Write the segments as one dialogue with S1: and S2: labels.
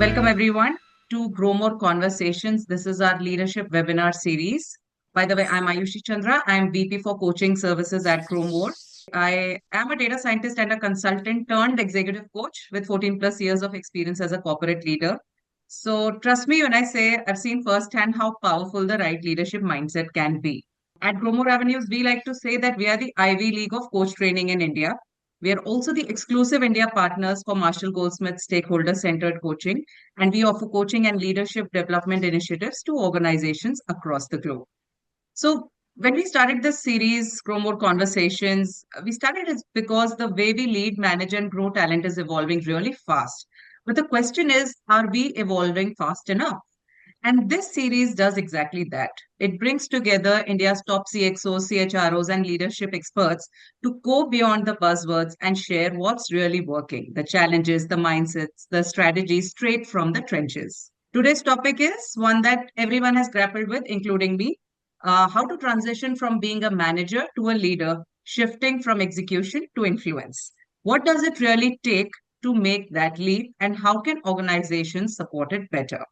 S1: Welcome everyone to Grow More Conversations. This is our leadership webinar series. By the way, I'm Ayushi Chandra. I'm VP for Coaching Services at Grow More. I am a data scientist and a consultant turned executive coach with 14 plus years of experience as a corporate leader. So trust me when I say I've seen firsthand how powerful the right leadership mindset can be. At Grow More Avenues, we like to say that we are the Ivy League of coach training in India. We are also the exclusive India partners for Marshall Goldsmith Stakeholder Centered Coaching, and we offer coaching and leadership development initiatives to organizations across the globe. So, when we started this series, Grow More Conversations, we started it because the way we lead, manage, and grow talent is evolving really fast. But the question is, are we evolving fast enough? And this series does exactly that. It brings together India's top CXOs, CHROs, and leadership experts to go beyond the buzzwords and share what's really working, the challenges, the mindsets, the strategies straight from the trenches. Today's topic is one that everyone has grappled with, including me, how to transition from being a manager to a leader, shifting from execution to influence. What does it really take to make that leap, and how can organizations support it better?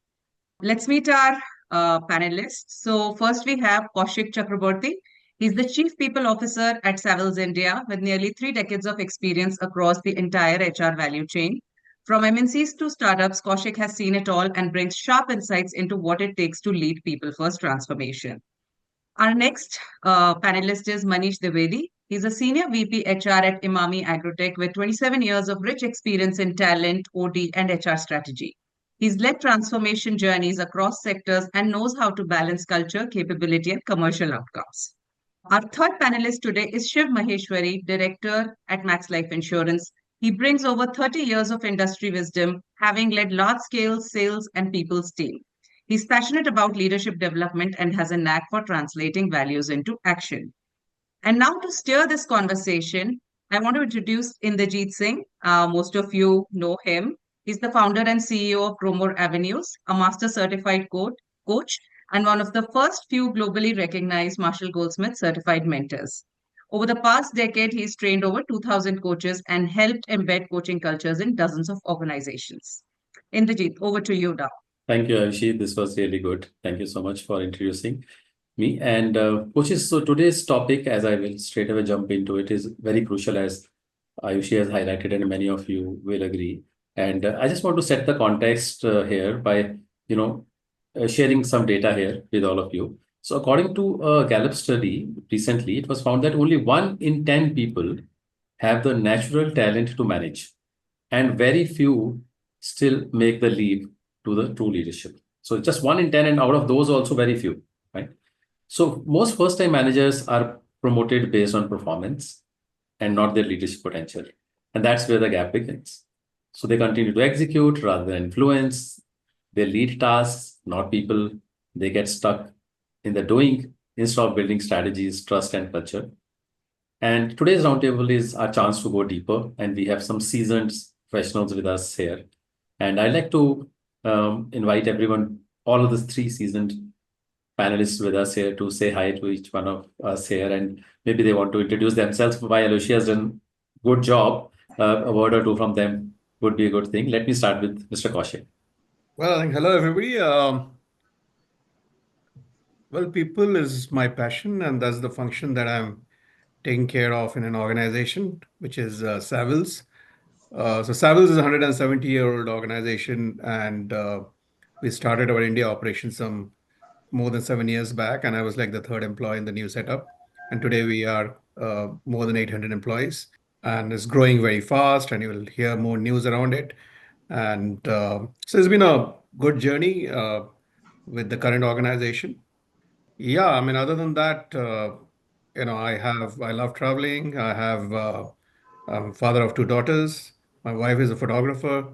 S1: Let's meet our panelists. So first we have Kaushik Chakraborty. He's the Chief People Officer at Savills India with nearly 3 decades of experience across the entire HR value chain. From MNCs to startups, Kaushik has seen it all and brings sharp insights into what it takes to lead people-first transformation. Our next panelist is Manish Dwivedi. He's a Senior VP HR at Imami Agrotech with 27 years of rich experience in talent, OD, and HR strategy. He's led transformation journeys across sectors and knows how to balance culture, capability, and commercial outcomes. Our third panelist today is Shiv Maheshwari, Director at Max Life Insurance. He brings over 30 years of industry wisdom, having led large-scale sales and people's team. He's passionate about leadership development and has a knack for translating values into action. And now to steer this conversation, I want to introduce Inderjeet Singh. Most of you know him. He's the founder and CEO of Grow More Avenues, a master certified coach, and one of the first few globally recognized Marshall Goldsmith certified mentors. Over the past decade, he's trained over 2,000 coaches and helped embed coaching cultures in dozens of organizations. Inderjeet, over to you now.
S2: Thank you, Ayushi. This was really good. Thank you so much for introducing me. And coaches, so today's topic, as I will straight away jump into it, is very crucial, as Ayushi has highlighted, and many of you will agree. And I just want to set the context here by, sharing some data here with all of you. So according to a Gallup study recently, it was found that only 1 in 10 people have the natural talent to manage, and very few still make the leap to the true leadership. So just 1 in 10, and out of those also very few, right? So most first-time managers are promoted based on performance and not their leadership potential. And that's where the gap begins. So they continue to execute rather than influence. They lead tasks, not people. They get stuck in the doing instead of building strategies, trust, and culture. And today's roundtable is our chance to go deeper. And we have some seasoned professionals with us here. And I'd like to invite everyone, all of the 3 seasoned panelists with us here, to say hi to each one of us here. And maybe they want to introduce themselves. While Ayushi has done a good job, a word or two from them would be a good thing. Let me start with Mr. Kaushik.
S3: Well, hello, everybody. People is my passion, and that's the function that I'm taking care of in an organization, which is Savills. So Savills is a 170-year-old organization, and we started our India operation some more than 7 years back, and I was like the 3rd employee in the new setup. And today we are more than 800 employees, and it's growing very fast, and you will hear more news around it. And so it's been a good journey with the current organization. Yeah, I mean, other than that, I love traveling. I'm father of 2 daughters. My wife is a photographer,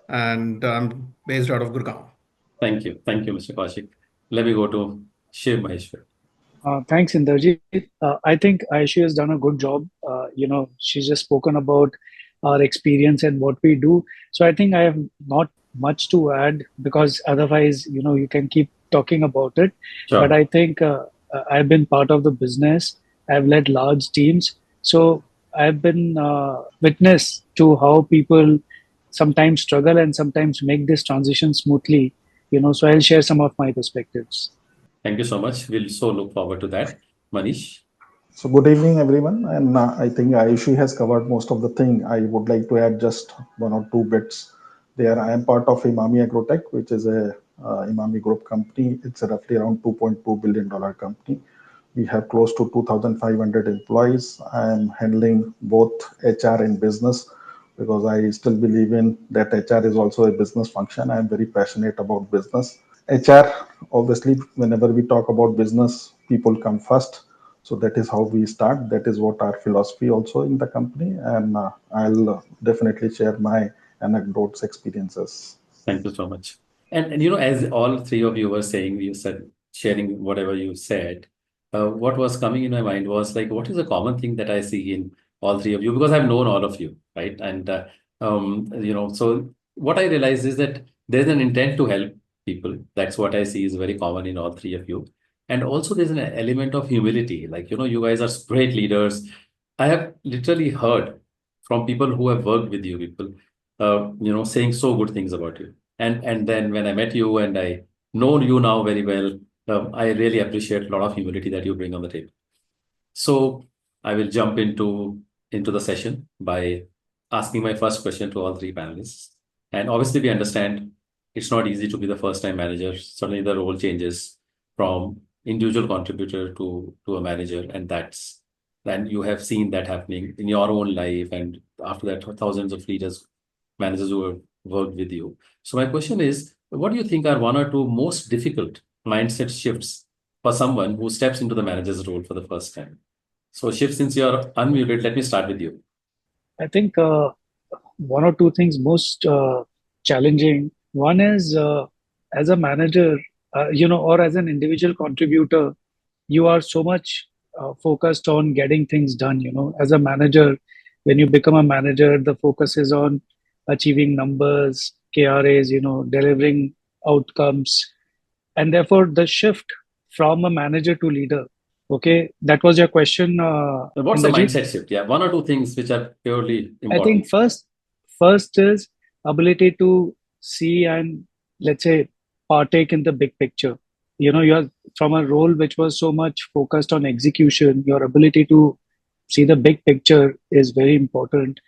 S3: and I'm based out of Gurgaon.
S2: Thank you. Thank you, Mr. Kaushik. Let me go to Shiv Maheshwari.
S4: Thanks, Inderjeet. I think Aishi has done a good job. She's just spoken about our experience and what we do. So I think I have not much to add, because otherwise, you can keep talking about it.
S2: Sure.
S4: But I think I've been part of the business. I've led large teams. So I've been witness to how people sometimes struggle and sometimes make this transition smoothly. So I'll share some of my perspectives.
S2: Thank you so much. We'll so look forward to that. Manish?
S5: So good evening, everyone. And I think Ayushi has covered most of the thing. I would like to add just one or two bits there. I am part of Imami Agrotech, which is a Imami Group company. It's a roughly around $2.2 billion company. We have close to 2,500 employees. I am handling both HR and business because I still believe in that HR is also a business function. I am very passionate about business. HR, obviously, whenever we talk about business, people come first. So that is how we start. That is what our philosophy also in the company. And I'll definitely share my anecdotes, experiences.
S2: Thank you so much. And as all three of you were saying, you said sharing whatever you said. What was coming in my mind was like, what is a common thing that I see in all three of you? Because I've known all of you, right? And so what I realized is that there's an intent to help people. That's what I see is very common in all three of you. And also there's an element of humility. Like, you guys are great leaders. I have literally heard from people who have worked with you, people, saying so good things about you. And then when I met you and I know you now very well, I really appreciate a lot of humility that you bring on the table. So I will jump into the session by asking my first question to all three panelists. And obviously, we understand it's not easy to be the first-time manager. Suddenly, the role changes from individual contributor to a manager, and then you have seen that happening in your own life, and after that, thousands of managers who have worked with you. So my question is, what do you think are one or two most difficult mindset shifts for someone who steps into the manager's role for the first time? So Shiv, since you're unmuted, let me start with you.
S4: I think one or two things most challenging. One is as a manager, or as an individual contributor, you are so much focused on getting things done. As a manager, when you become a manager, the focus is on achieving numbers, KRAs, delivering outcomes, and therefore the shift from a manager to leader. Okay, that was your question.
S2: What's the
S4: Inderjeet?
S2: mindset shift? Yeah, one or two things which are purely
S4: I think
S2: important.
S4: first is ability to see and, let's say, partake in the big picture. You're from a role which was so much focused on execution, your ability to see the big picture is very important.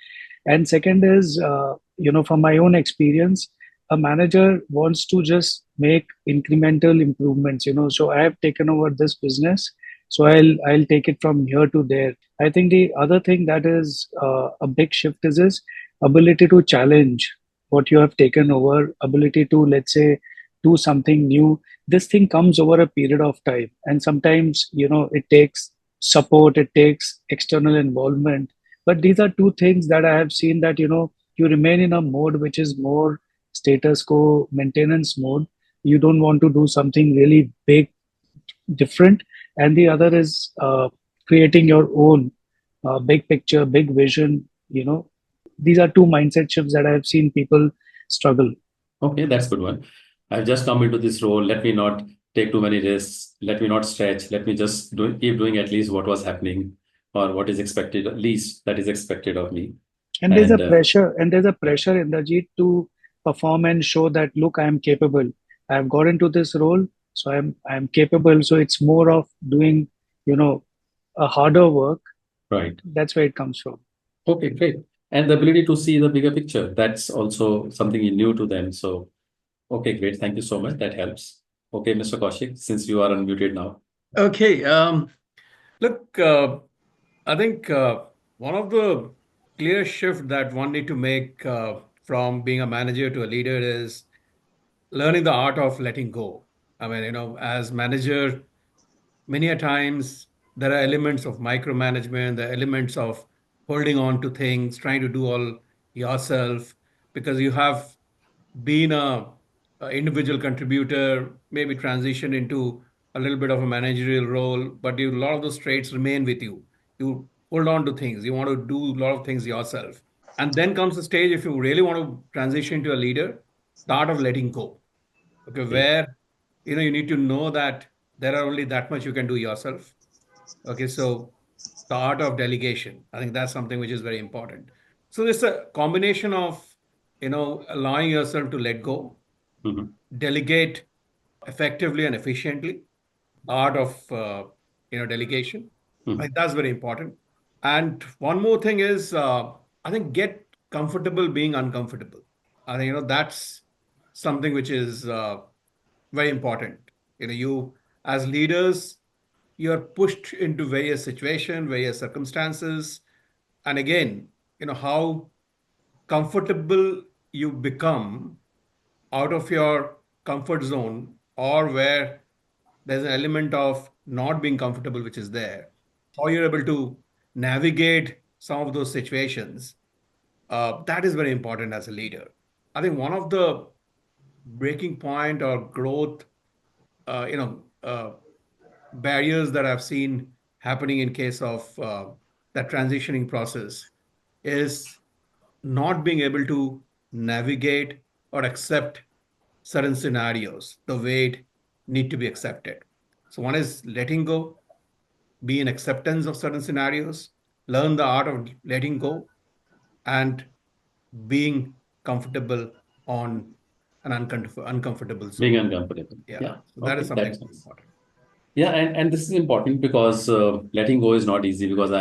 S4: And second is, from my own experience, a manager wants to just make incremental improvements. So I have taken over this business, so I'll take it from here to there. I think the other thing that is a big shift is ability to challenge what you have taken over, ability to, let's say, do something new. This thing comes over a period of time, and sometimes it takes support, it takes external involvement. But these are two things that I have seen that you remain in a mode which is more status quo maintenance mode. You don't want to do something really big, different. And the other is creating your own big picture, big vision. These are two mindset shifts that I have seen people struggle.
S2: Okay, that's a good one. I've just come into this role. Let me not take too many risks. Let me not stretch. Let me just keep doing at least what was happening or what is expected, at least that is expected of me.
S4: And there's a pressure, in the Jeet to perform and show that, look, I am capable. I have got into this role, so I'm capable. So it's more of doing, a harder work.
S2: Right.
S4: That's where it comes from.
S2: Okay, great. And the ability to see the bigger picture, that's also something new to them. So, okay, great. Thank you so much. That helps. Okay, Mr. Kaushik, since you are unmuted now.
S3: Okay. Look, I think one of the clear shift that one need to make from being a manager to a leader is learning the art of letting go. I mean, as manager, many a times there are elements of micromanagement, there are elements of holding on to things, trying to do all yourself because you have been a individual contributor, maybe transition into a little bit of a managerial role, but a lot of those traits remain with you. You hold on to things. You want to do a lot of things yourself. And then comes the stage if you really want to transition to a leader, the art of letting go. Okay, where you need to know that there are only that much you can do yourself. Okay, so the art of delegation, I think that's something which is very important. So it's a combination of allowing yourself to let go,
S2: Mhm.
S3: delegate effectively and efficiently, art of delegation. I think that's very important. And one more thing is, I think get comfortable being uncomfortable. I think that's something which is very important. You as leaders, you're pushed into various situations, various circumstances, and again, how comfortable you become out of your comfort zone, or where there's an element of not being comfortable which is there, how you're able to navigate some of those situations, that is very important as a leader. I think one of the breaking point or growth uh, you know uh, barriers that I've seen happening in case of that transitioning process is not being able to navigate or accept certain scenarios the way it need to be accepted. So one is letting go, be in acceptance of certain scenarios, learn the art of letting go, and being comfortable on an uncomfortable zone.
S2: Being uncomfortable.
S3: Yeah.
S2: Yeah.
S3: So that is
S2: Okay,
S3: something
S2: that's
S3: very
S2: nice.
S3: important.
S2: Yeah, and this is important because letting go is not easy because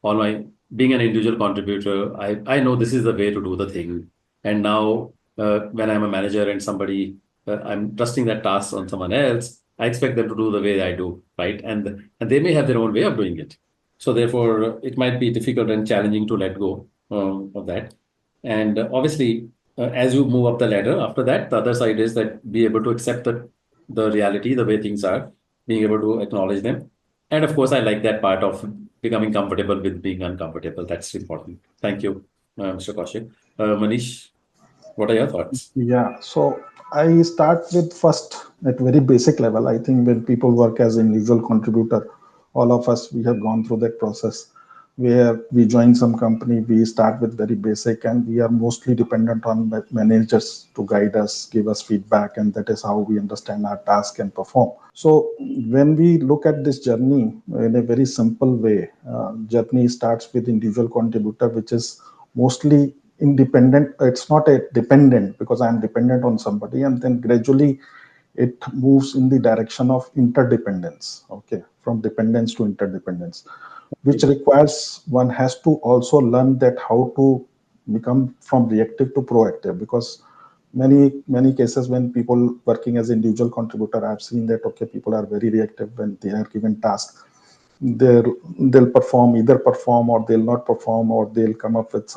S2: all my being an individual contributor, I know this is the way to do the thing. And now when I'm a manager and somebody I'm trusting that task on someone else, I expect them to do the way I do, right? And they may have their own way of doing it. So therefore, it might be difficult and challenging to let go of that. And obviously, as you move up the ladder, after that, the other side is that be able to accept the reality, the way things are, being able to acknowledge them. And of course, I like that part of becoming comfortable with being uncomfortable. That's important. Thank you, Mr. Kaushik. Manish, what are your thoughts?
S5: Yeah, so I start with first at very basic level. I think when people work as individual contributor, all of us we have gone through that process where we join some company, we start with very basic, and we are mostly dependent on managers to guide us, give us feedback, and that is how we understand our task and perform. So when we look at this journey in a very simple way, journey starts with individual contributor, which is mostly independent. It's not a dependent because I'm dependent on somebody, and then gradually it moves in the direction of interdependence. Okay, from dependence to interdependence, which requires one has to also learn that how to become from reactive to proactive, because many cases when people working as individual contributor, I've seen that okay, people are very reactive when they are given tasks. They'll either perform or they'll not perform, or they'll come up with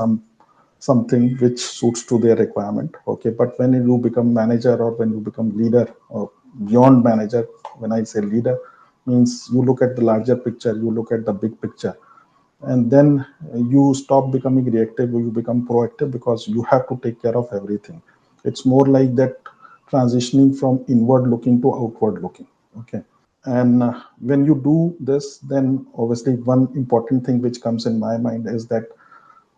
S5: something which suits to their requirement. Okay, but when you become manager or when you become leader or beyond manager, when I say leader, means you look at the larger picture, you look at the big picture, and then you stop becoming reactive, you become proactive because you have to take care of everything. It's more like that, transitioning from inward looking to outward looking. Okay, and when you do this, then obviously one important thing which comes in my mind is that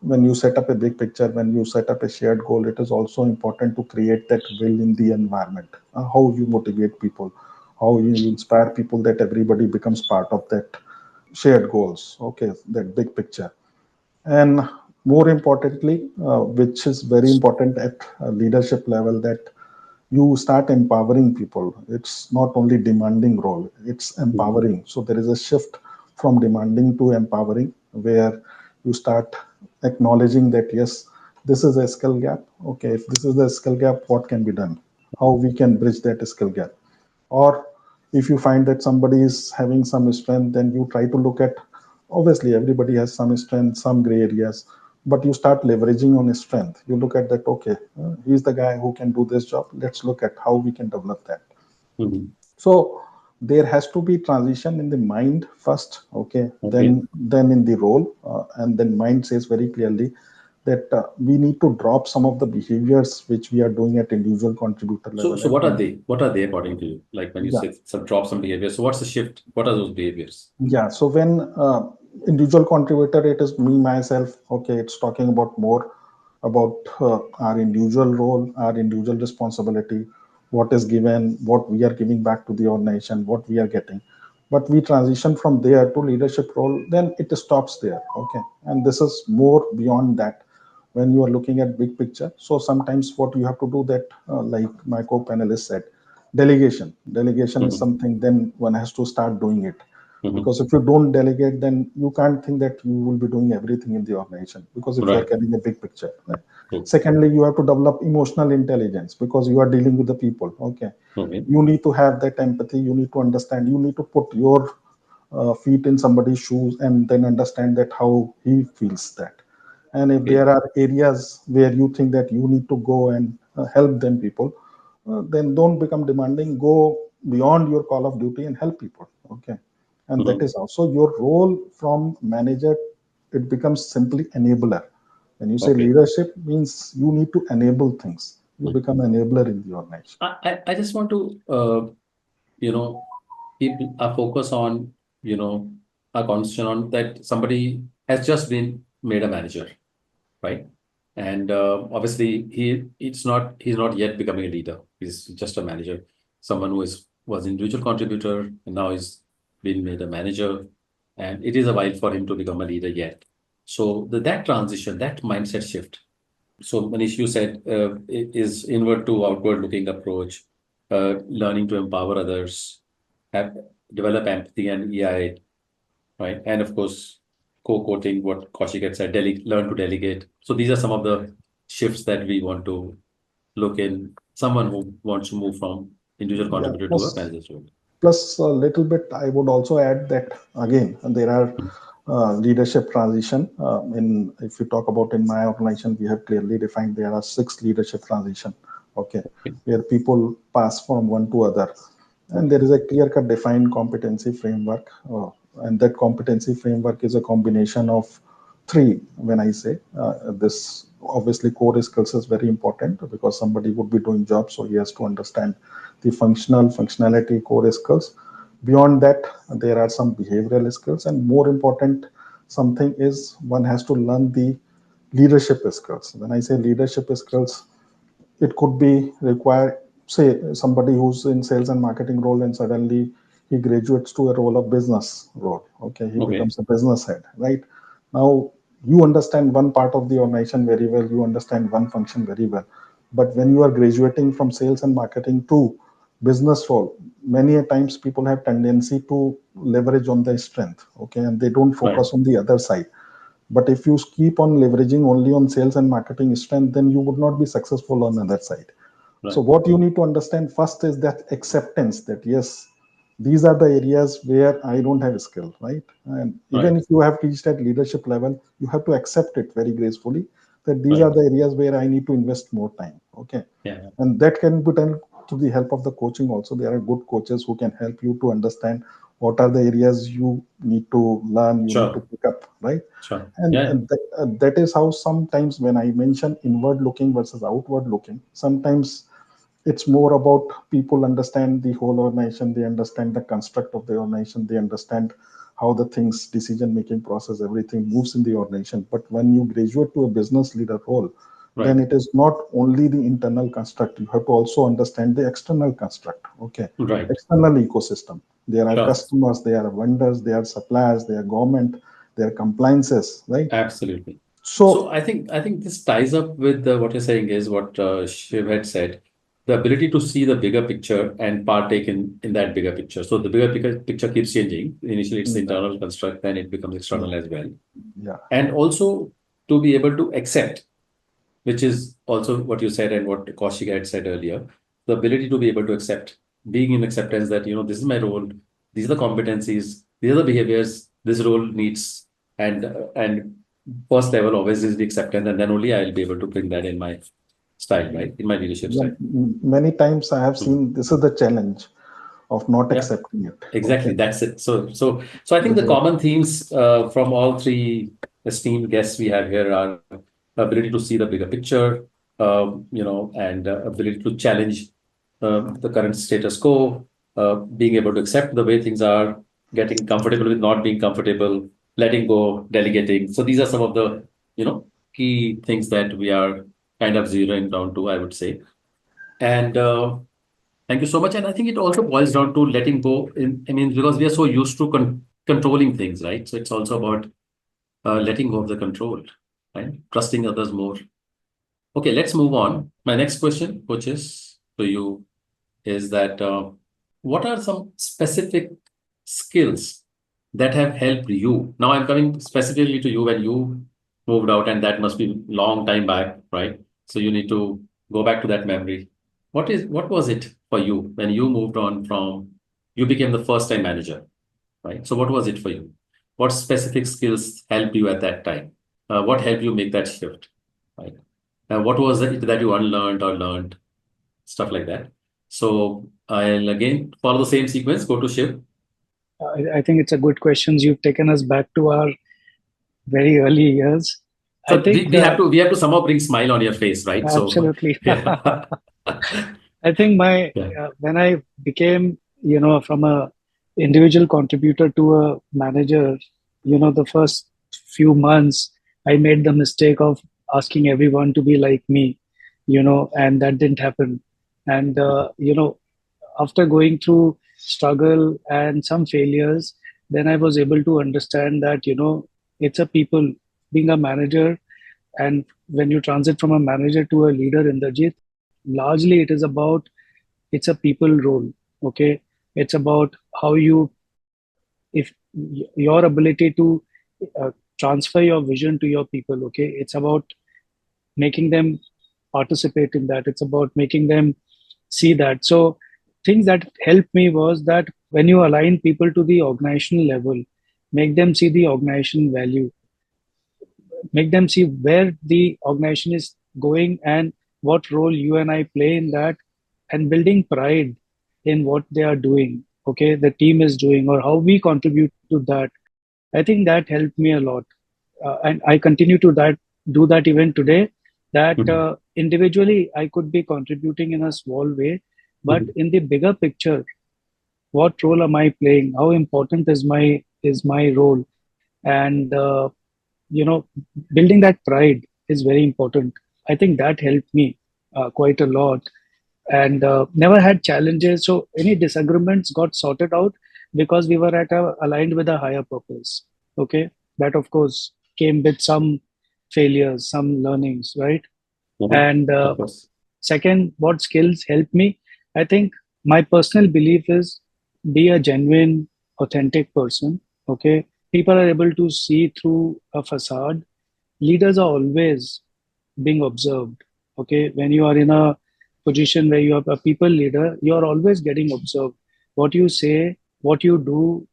S5: when you set up a big picture, when you set up a shared goal, it is also important to create that will in the environment. How you motivate people, how you inspire people that everybody becomes part of that shared goals. Okay, that big picture. And more importantly, which is very important at leadership level, that you start empowering people. It's not only demanding role, it's
S2: Mhm.
S5: empowering. So there is a shift from demanding to empowering, where you start acknowledging that yes, this is a skill gap. Okay, if this is the skill gap, what can be done, how we can bridge that skill gap. Or if you find that somebody is having some strength, then you try to look at, obviously everybody has some strength, some gray areas, but you start leveraging on his strength. You look at that, okay, he's the guy who can do this job, let's look at how we can develop that.
S2: Mhm.
S5: So there has to be transition in the mind first. Okay,
S2: Okay.
S5: then in the role, and then mind says very clearly that we need to drop some of the behaviors which we are doing at individual contributor
S2: So,
S5: level.
S2: so what are they? What are they according to you? Like when you
S5: Yeah.
S2: say some drop some behavior. So what's the shift? What are those behaviors?
S5: Yeah, so when individual contributor, it is me myself. Okay, it's talking about more about our individual role, our individual responsibility, what is given, what we are giving back to the organization, what we are getting. But we transition from there to leadership role, then it stops there. Okay, and this is more beyond that. when you are looking at big picture. So sometimes what you have to do that, like my co-panelist said, delegation. Delegation is something, then one has to start doing it. Because if you don't delegate, then you can't think that you will be doing everything in the organization, because if you are
S2: Right.
S5: carrying a big picture, right?
S2: True.
S5: Secondly, you have to develop emotional intelligence, because you are dealing with the people. Okay,
S2: Okay.
S5: you need to have that empathy, you need to understand, you need to put your feet in somebody's shoes and then understand that how he feels that. And if
S2: Okay.
S5: there are areas where you think that you need to go and help them people, then don't become demanding, go beyond your call of duty and help people. Okay, and that is also your role from manager. It becomes simply enabler. When you say
S2: Okay.
S5: leadership, means you need to enable things, you become enabler in the organization.
S2: I just want to keep a focus on, a concern on that somebody has just been made a manager, right? And obviously he's not yet becoming a leader. He's just a manager, someone who was individual contributor and now is being made a manager, and it is a while for him to become a leader yet. So that transition, that mindset shift. So Manish, you said is inward to outward looking approach, learning to empower others, have, develop empathy and EI, right? And of course, co-quoting what Kaushik had said, learn to delegate. So these are some of the shifts that we want to look in someone who wants to move from individual
S5: Yeah,
S2: contributor to a manager's role.
S5: plus a little bit, I would also add that again, there are leadership transition. In if you talk about in my organization, we have clearly defined there are 6 leadership transition. Okay,
S2: Okay.
S5: where people pass from one to other, and there is a clear-cut defined competency framework, and that competency framework is a combination of 3. When I say this, obviously core skills is very important, because somebody would be doing jobs, so he has to understand the functionality core skills. Beyond that, there are some behavioral skills, and more important something is one has to learn the leadership skills. When I say leadership skills, it could be require, say, somebody who's in sales and marketing role, and suddenly he graduates to a role of business role. Okay, he
S2: Okay.
S5: becomes a business head. Right now, you understand one part of the organization very well, you understand one function very well, but when you are graduating from sales and marketing to business role, many a times people have tendency to leverage on their strength. Okay, and they don't
S2: Right.
S5: focus on the other side. But if you keep on leveraging only on sales and marketing strength, then you would not be successful on the other side. So
S2: Right.
S5: what you need to understand first is that acceptance, that yes, these are the areas where I don't have skill, right? And even
S2: Right.
S5: if you have reached at leadership level, you have to accept it very gracefully, that these are
S2: Right.
S5: the areas where I need to invest more time. Okay,
S2: Yeah.
S5: and that can be done to the help of the coaching also. There are good coaches who can help you to understand what are the areas you need to learn, you need to
S2: Sure.
S5: pick up, right?
S2: Sure.
S5: And,
S2: Yeah.
S5: that is how sometimes when I mention inward looking versus outward looking, sometimes it's more about people understand the whole organization, they understand the construct of the organization, they understand how the things, decision making process, everything moves in the organization. But when you graduate to a business leader role, then
S2: Right.
S5: it is not only the internal construct, you have to also understand the external construct. Okay,
S2: Right.
S5: external ecosystem, there are
S2: Sure.
S5: customers, there are vendors, there are suppliers, there are government, there are compliances, right?
S2: Absolutely. So
S5: So
S2: I think this ties up with what you're saying is what Shiv had said, the ability to see the bigger picture and partake in that bigger picture. So the picture keeps changing. Initially, it's the
S5: yeah,
S2: internal construct, then it becomes external as well.
S5: yeah,
S2: And also to be able to accept, which is also what you said and what Kaushik had said earlier, the ability to be able to accept, being in acceptance that, this is my role, these are the competencies, these are the behaviors this role needs, and first level always is the acceptance, and then only I'll be able to bring that in my style, right? In my leadership
S5: yeah.
S2: style.
S5: Many times I have
S2: Mhm.
S5: seen this is the challenge of not
S2: Yeah,
S5: accepting it. Okay.
S2: exactly. That's it. So I think the
S5: Because,
S2: common themes from all three esteemed guests we have here are ability to see the bigger picture, and ability to challenge the current status quo, being able to accept the way things are, getting comfortable with not being comfortable, letting go, delegating. So these are some of the, key things that we are kind of zeroing down to, I would say. And thank you so much. And I think it also boils down to letting go. I mean, because we are so used to controlling things, right? So it's also about letting go of the control. right? Trusting others more. Okay, let's move on. My next question, coaches, to you is that what are some specific skills that have helped you? Now I'm coming specifically to you when you moved out, and that must be long time back, right? So you need to go back to that memory. What was it for you when you moved on from you became the first time manager, right? So what was it for you? What specific skills helped you at that time? What helped you make that shift, right? What was it that you unlearned or learned? Stuff like that. So I'll again follow the same sequence, go to Shiv.
S4: I think it's a good question. You've taken us back to our very early years. I
S2: So
S4: think
S2: we have to somehow bring smile on your face, right? So
S4: absolutely.
S2: yeah.
S4: I think
S2: Yeah.
S4: when I became, from a individual contributor to a manager, the first few months, I made the mistake of asking everyone to be like me, and that didn't happen. And, after going through struggle and some failures, then I was able to understand that, it's a people being a manager. And when you transit from a manager to a leader in the Inderjeet, largely it's a people role. Okay. It's about how if your ability to uh, transfer your vision to your people. Okay. It's about making them participate in that. It's about making them see that. So things that helped me was that when you align people to the organizational level, make them see the organization value, make them see where the organization is going and what role you and I play in that, and building pride in what they are doing, okay, the team is doing, or how we contribute to that. I think that helped me a lot. And I continue to do that even today, that
S2: Mhm.
S4: individually I could be contributing in a small way, but
S2: Mhm.
S4: in the bigger picture, what role am I playing? How important is my role? And building that pride is very important. I think that helped me quite a lot, and never had challenges. So any disagreements got sorted out because we were aligned with a higher purpose. Okay, that of course came with some failures, some learnings, right?
S2: Mhm.
S4: And
S2: Of course.
S4: second, what skills help me? I think my personal belief is be a genuine, authentic person. Okay, people are able to see through a facade. Leaders are always being observed. Okay, when you are in a position where you are a people leader, you are always getting observed. What you say, what you do,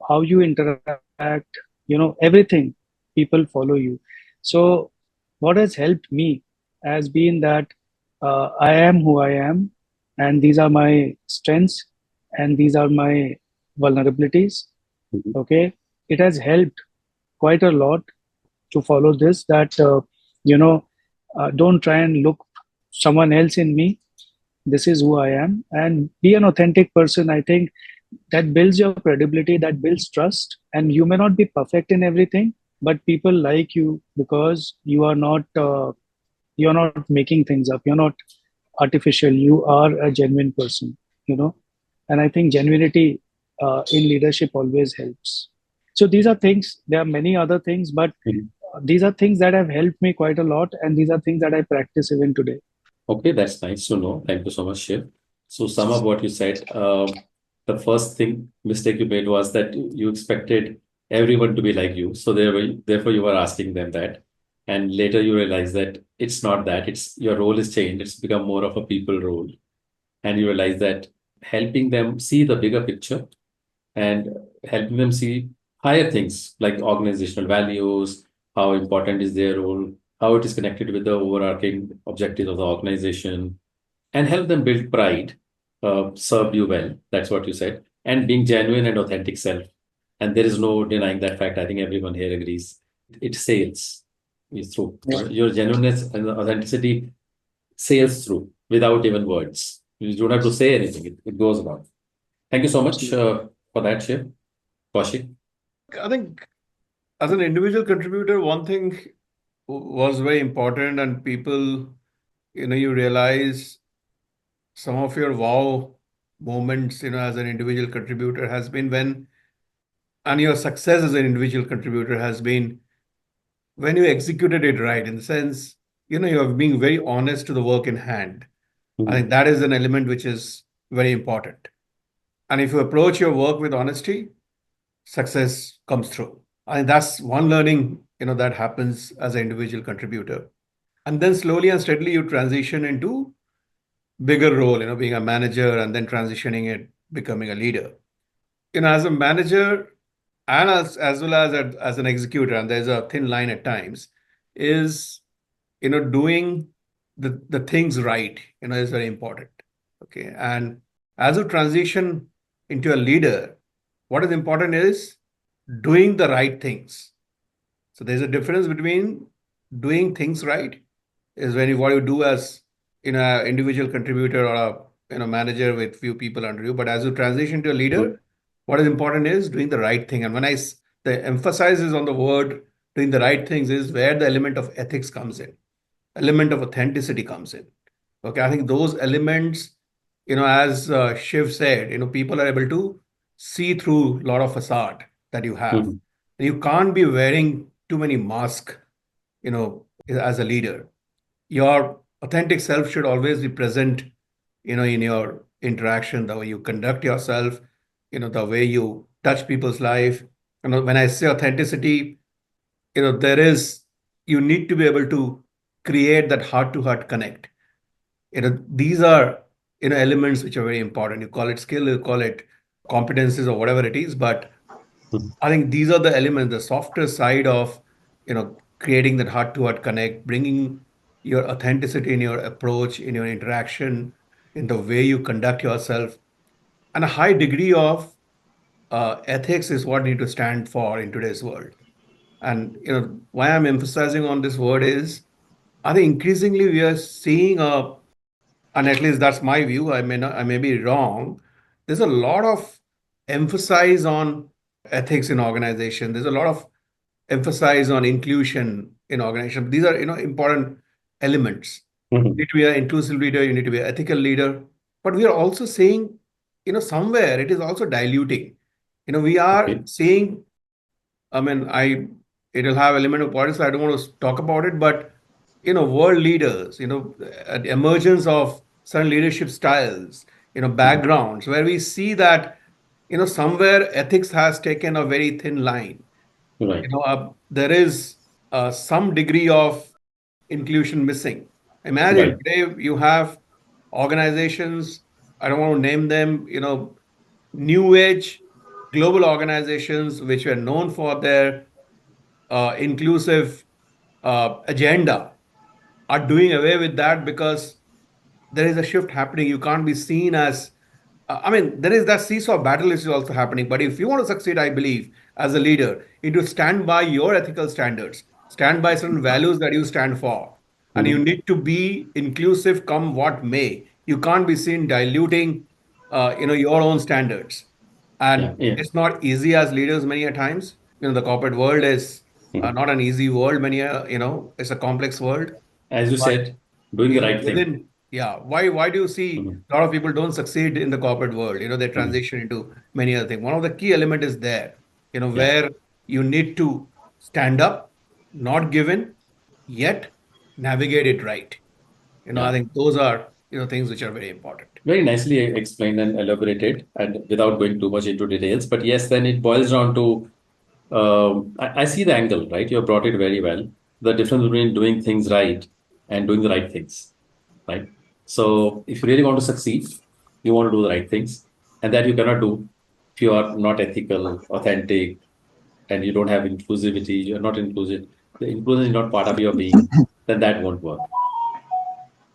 S4: how you interact, everything, people follow you. So what has helped me has been that I am who I am, and these are my strengths, and these are my vulnerabilities.
S2: Mhm.
S4: Okay, it has helped quite a lot to follow this, that don't try and look someone else in me. This is who I am, and be an authentic person. I think that builds your credibility, that builds trust, and you may not be perfect in everything, but people like you because you're not making things up, you're not artificial, you are a genuine person, you know and I think genuinity in leadership always helps. So these are things, there are many other things, but
S2: Mhm.
S4: these are things that have helped me quite a lot, and these are things that I practice even today.
S2: Okay, that's nice to know. Thank you so much, Shiv. So sum up what you said. The first thing mistake you made was that you expected everyone to be like you. So therefore you were asking them that. And later you realize that it's not that. It's your role is changed. It's become more of a people role. And you realize that helping them see the bigger picture and helping them see higher things like organizational values, how important is their role, how it is connected with the overarching objectives of the organization, and help them build pride, served you well. That's what you said. And being genuine and authentic self. And there is no denying that fact. I think everyone here agrees. It sails is through.
S4: Yeah.
S2: Your genuineness and authenticity sails through without even words. You don't have to say anything. It goes on. Thank you so much
S4: Absolutely.
S2: for that, Shiv. Kaushik.
S3: I think as an individual contributor, one thing was very important, and people, you realize some of your wow moments, as an individual contributor and your success as an individual contributor has been when you executed it right, in the sense, you're being very honest to the work in hand. I think that is an element which is very important. And if you approach your work with honesty, success comes through. I think that's one learning, that happens as an individual contributor. And then slowly and steadily you transition into bigger role, being a manager and then transitioning it, becoming a leader. As a manager and as well as an executor, and there's a thin line at times, is, doing the things right, is very important. Okay. And as you transition into a leader, what is important is doing the right things. So there's a difference between doing things right is what you do as an individual contributor or a manager with few people under you. But as you transition to a leader, what is important is doing the right thing. And when the emphasis is on the word doing the right things, is where the element of ethics comes in, element of authenticity comes in. Okay, I think those elements, as Shiv said, people are able to see through a lot of facade that you have. And you can't be wearing too many masks, as a leader. Your authentic self should always be present, in your interaction, the way you conduct yourself, the way you touch people's life. When I say authenticity, you need to be able to create that heart-to-heart connect. These are, elements which are very important. You call it skill, you call it competencies or whatever it is, but I think these are the elements, the softer side of, creating that heart-to-heart connect, bringing your authenticity in your approach, in your interaction, in the way you conduct yourself. And a high degree of ethics is what you need to stand for in today's world. And why I'm emphasizing on this word is, I think increasingly we are seeing and at least that's my view, I may be wrong. There's a lot of emphasis on ethics in organization. There's a lot of emphasis on inclusion in organization. These are, important elements. You need to be an inclusive leader, you need to be an ethical leader. But we are also saying, somewhere it is also diluting. We are saying, it'll have element of politics. I don't want to talk about it, but world leaders, emergence of certain leadership styles, backgrounds, where we see that, somewhere ethics has taken a very thin line.
S2: Right.
S3: There is some degree of inclusion missing. Imagine today you have organizations, I don't want to name them, new age global organizations which were known for their inclusive agenda, are doing away with that because there is a shift happening. You can't be seen as, there is that seesaw battle is also happening. But if you want to succeed, I believe, as a leader, you need to stand by your ethical standards, stand by certain values that you stand for. And you need to be inclusive come what may. You can't be seen diluting, your own standards. And it's not easy as leaders many a times. The corporate world is not an easy world. It's a complex world.
S2: As you said, doing the right thing.
S3: Why do you see a lot of people don't succeed in the corporate world? They transition into many other things. One of the key element is there, where you need to stand up, not given, yet navigate it right. I think those are, things which are very important.
S2: Very nicely explained and elaborated, and without going too much into details. But yes, then it boils down to, I see the angle, right? You have brought it very well. The difference between doing things right and doing the right things, right? So if you really want to succeed, you want to do the right things, and that you cannot do if you are not ethical, authentic, and you don't have inclusivity, you're not inclusive, the inclusion is not part of your being, then that won't work.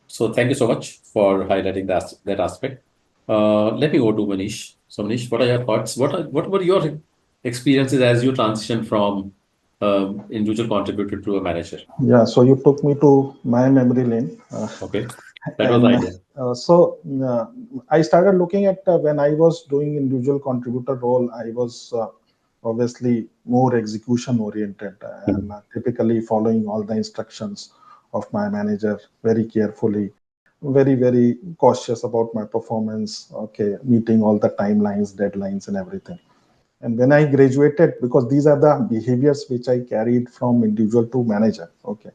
S2: So thank you so much for highlighting that aspect. Let me go to Manish. So Manish, what are your thoughts? What were your experiences as you transition from individual contributor to a manager?
S5: Yeah, so you took me to my memory lane.
S2: Okay, that was the idea.
S5: I started looking at when I was doing individual contributor role, I was obviously more execution oriented and typically following all the instructions of my manager very carefully, very, very cautious about my performance, okay, meeting all the timelines, deadlines and everything. And when I graduated, because these are the behaviors which I carried from individual to manager. Okay.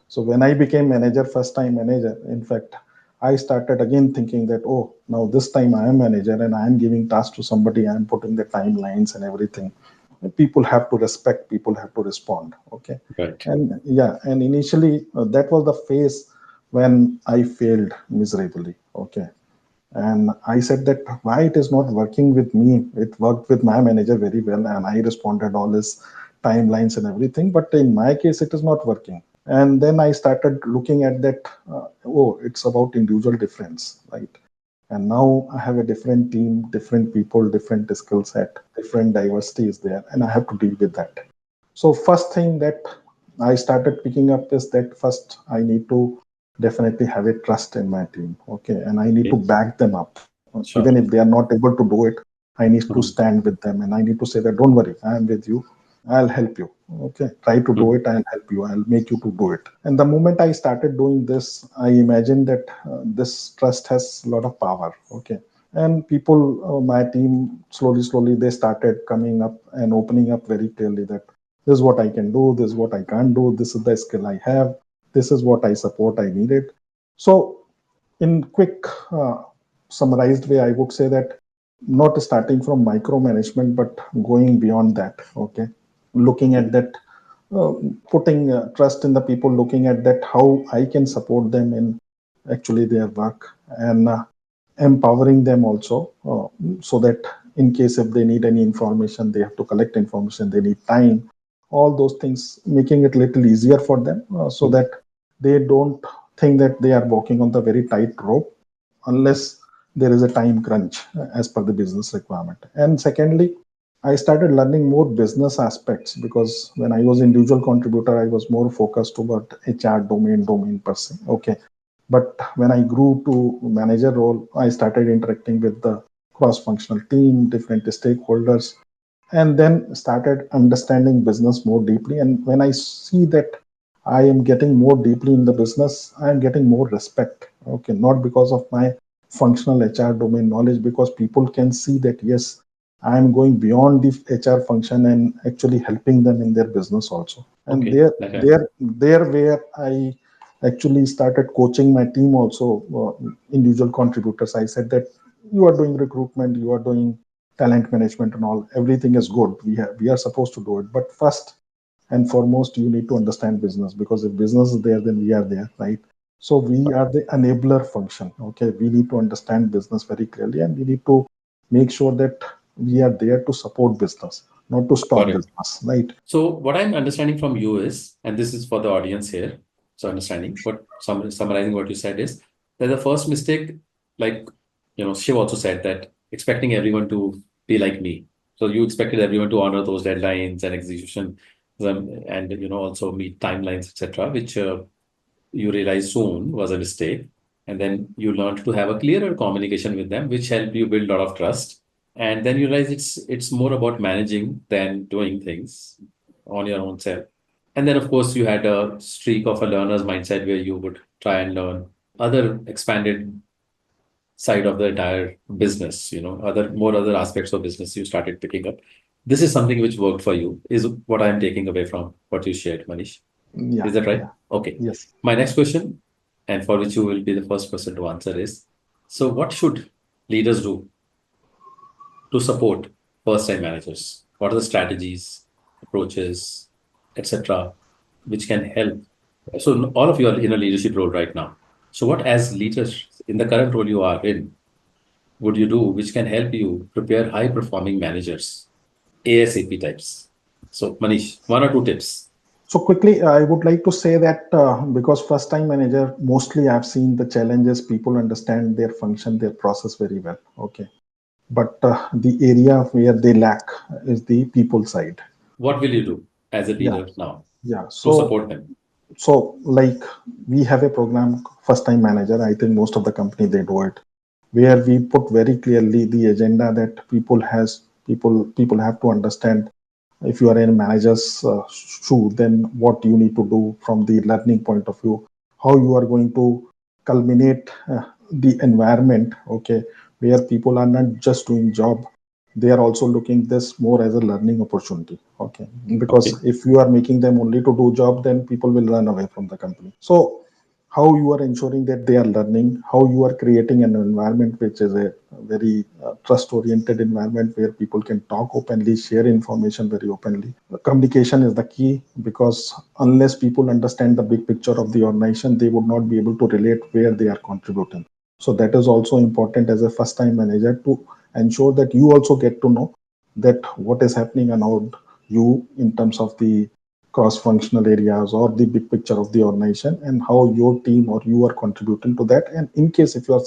S5: So when I became manager, first time manager, in fact, I started again thinking that, oh, now this time I am manager and I am giving tasks to somebody, I am putting the timelines and everything. People have to respect, people have to respond. Okay.
S2: Right.
S5: And yeah, and initially that was the phase when I failed miserably. Okay. And I said that why it is not working with me. It worked with my manager very well, and I responded all his timelines and everything. But in my case, it is not working. And then I started looking at that. Oh, it's about individual difference, right? And now I have a different team, different people, different skill set, different diversity is there, and I have to deal with that. So first thing that I started picking up is that first I need to definitely have a trust in my team. Okay. And I need to
S2: Okay.
S5: back them up.
S2: Sure.
S5: Even if they are not able to do it, I need to
S2: Mhm.
S5: stand with them and I need to say that don't worry, I am with you. I'll help you. Okay. Try to do
S2: Mhm.
S5: it. I'll help you. I'll make you to do it. And the moment I started doing this, I imagined that this trust has a lot of power. Okay. And people, my team, slowly, they started coming up and opening up very clearly that this is what I can do, this is what I can't do, this is the skill I have, this is what I support I needed. So, in quick summarized way, I would say that not starting from micromanagement, but going beyond that. Okay, looking at that, uh, putting trust in the people, looking at that how I can support them in actually their work and empowering them also, so that in case if they need any information, they have to collect information, they need time, all those things, making it little easier for them, so
S2: Mhm.
S5: that they don't think that they are walking on the very tight rope unless there is a time crunch as per the business requirement. And secondly, I started learning more business aspects because when I was individual contributor, I was more focused toward HR domain per se. Okay. But when I grew to manager role, I started interacting with the cross-functional team, different stakeholders, and then started understanding business more deeply. And when I see that I am getting more deeply in the business, I am getting more respect. Okay, not because of my functional HR domain knowledge, because people can see that yes, I am going beyond the HR function and actually helping them in their business also. And
S2: Okay. Okay.
S5: there where I actually started coaching my team also, individual contributors. I said that you are doing recruitment, you are doing talent management and all, everything is good, we are supposed to do it, but first and foremost you need to understand business, because if business is there then we are there, right? So we are the enabler function. Okay, we need to understand business very clearly and we need to make sure that we are there to support business, not to
S2: Got
S5: stop
S2: it.
S5: business, right?
S2: So what I'm understanding from you is, and this is for the audience here, so understanding what summarizing what you said is that the first mistake, like Shiv also said that expecting everyone to be like me. So you expected everyone to honor those deadlines and execution, and also meet timelines, etc., which you realized soon was a mistake, and then you learned to have a clearer communication with them, which helped you build a lot of trust. And then you realize it's more about managing than doing things on your own self. And then, of course, you had a streak of a learner's mindset where you would try and learn other expanded side of the entire business, other aspects of business you started picking up. This is something which worked for you, is what I'm taking away from what you shared, Manish.
S5: Yeah,
S2: Is that right?
S5: yeah,
S2: Okay.
S5: yes.
S2: My next question, and for which you will be the first person to answer, is so what should leaders do to support first time managers? What are the strategies, approaches, etc., which can help? So, all of you are in a leadership role right now. So, what, as leaders in the current role you are in, would you do which can help you prepare high performing managers, ASAP types? So, Manish, one or two tips.
S5: So quickly, I would like to say that because first time manager, mostly I've seen the challenges, people understand their function, their process very well. Okay. But the area where they lack is the people side.
S2: What will you do as a
S5: Yeah.
S2: leader now
S5: Yeah.
S2: to
S5: So,
S2: support them?
S5: so like we have a program, first time manager. I think most of the company, they do it, where we put very clearly the agenda that people have to understand. If you are in a manager's shoe, then what you need to do from the learning point of view, how you are going to culminate the environment, okay, where people are not just doing job, they are also looking this more as a learning opportunity. Okay,
S2: Okay.
S5: because if you are making them only to do job, then people will run away from the company. So how you are ensuring that they are learning, how you are creating an environment which is a very trust oriented environment where people can talk openly, share information very openly. Communication is the key, because unless people understand the big picture of the organization, they would not be able to relate where they are contributing. So that is also important as a first time manager, to ensure that you also get to know that what is happening around you in terms of the cross-functional areas or the big picture of the organization, and how your team or you are contributing to that. And in case if you are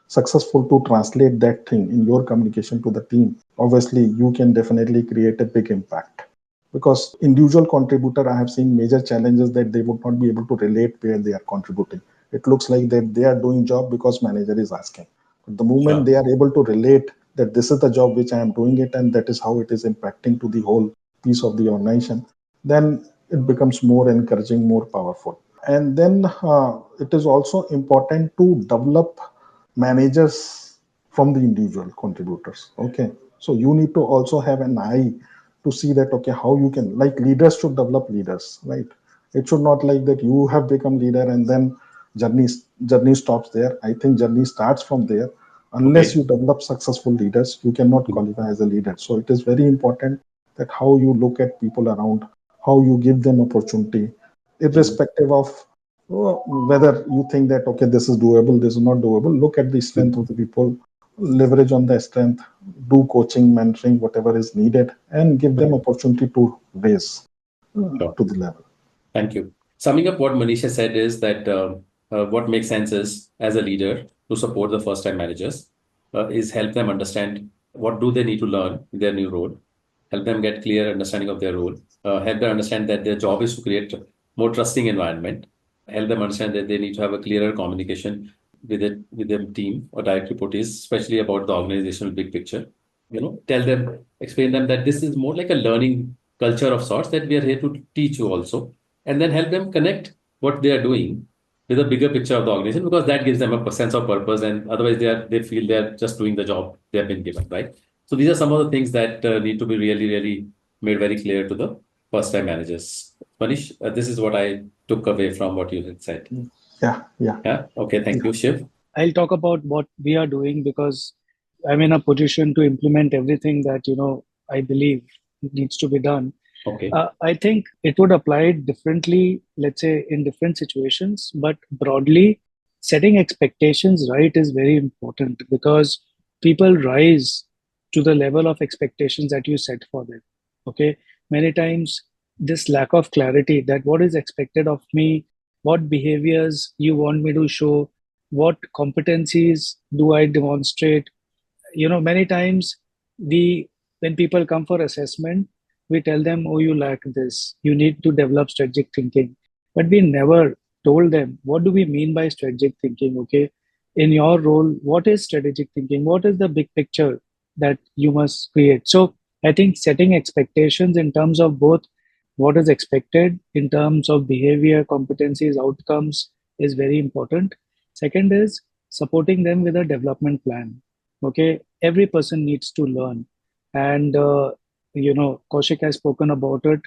S5: successful to translate that thing in your communication to the team, obviously you can definitely create a big impact. Because individual contributor, I have seen major challenges that they would not be able to relate where they are contributing. It looks like that they are doing job because manager is asking. But the moment
S2: Sure.
S5: they are able to relate that this is the job which I am doing it, and that is how it is impacting to the whole piece of the organization, then it becomes more encouraging, more powerful. And then it is also important to develop managers from the individual contributors. Okay, so you need to also have an eye to see that, okay, how you can, like, leaders should develop leaders, right? It should not like that you have become leader and then journey journey stops there. I think journey starts from there. Unless
S2: Okay.
S5: you develop successful leaders, you cannot qualify as a leader. So it is very important that how you look at people around, how you give them opportunity, irrespective of whether you think that, okay, this is doable, this is not doable. Look at the strength of the people, leverage on the strength, do coaching, mentoring, whatever is needed, and give them opportunity to raise
S2: Sure.
S5: to the level.
S2: Thank you. Summing up what Manisha said is that what makes sense is, as a leader, to support the first-time managers, is help them understand what do they need to learn in their new role, help them get clear understanding of their role, help them understand that their job is to create more trusting environment, help them understand that they need to have a clearer communication with their team or direct reportees, especially about the organizational big picture. Tell them, explain them that this is more like a learning culture of sorts, that we are here to teach you also, and then help them connect what they are doing with a bigger picture of the organization, because that gives them a sense of purpose, and otherwise they feel they are just doing the job they have been given, right? So these are some of the things that need to be really, really made very clear to the first time managers. Manish, this is what I took away from what you had said.
S5: Yeah.
S2: Okay, thank you. Shiv.
S4: I'll talk about what we are doing because I'm in a position to implement everything that I believe needs to be done.
S2: Okay.
S4: I think it would apply differently, let's say in different situations, but broadly, setting expectations right is very important because people rise to the level of expectations that you set for them. Okay. Many times, this lack of clarity that what is expected of me, what behaviors you want me to show, what competencies do I demonstrate. Many times we when people come for assessment, we tell them, oh, you lack this, you need to develop strategic thinking, but we never told them what do we mean by strategic thinking. Okay, in your role, what is strategic thinking, what is the big picture that you must create. So I think setting expectations in terms of both what is expected in terms of behavior, competencies, outcomes is very important. Second is supporting them with a development plan. Okay, every person needs to learn, and Kaushik has spoken about it,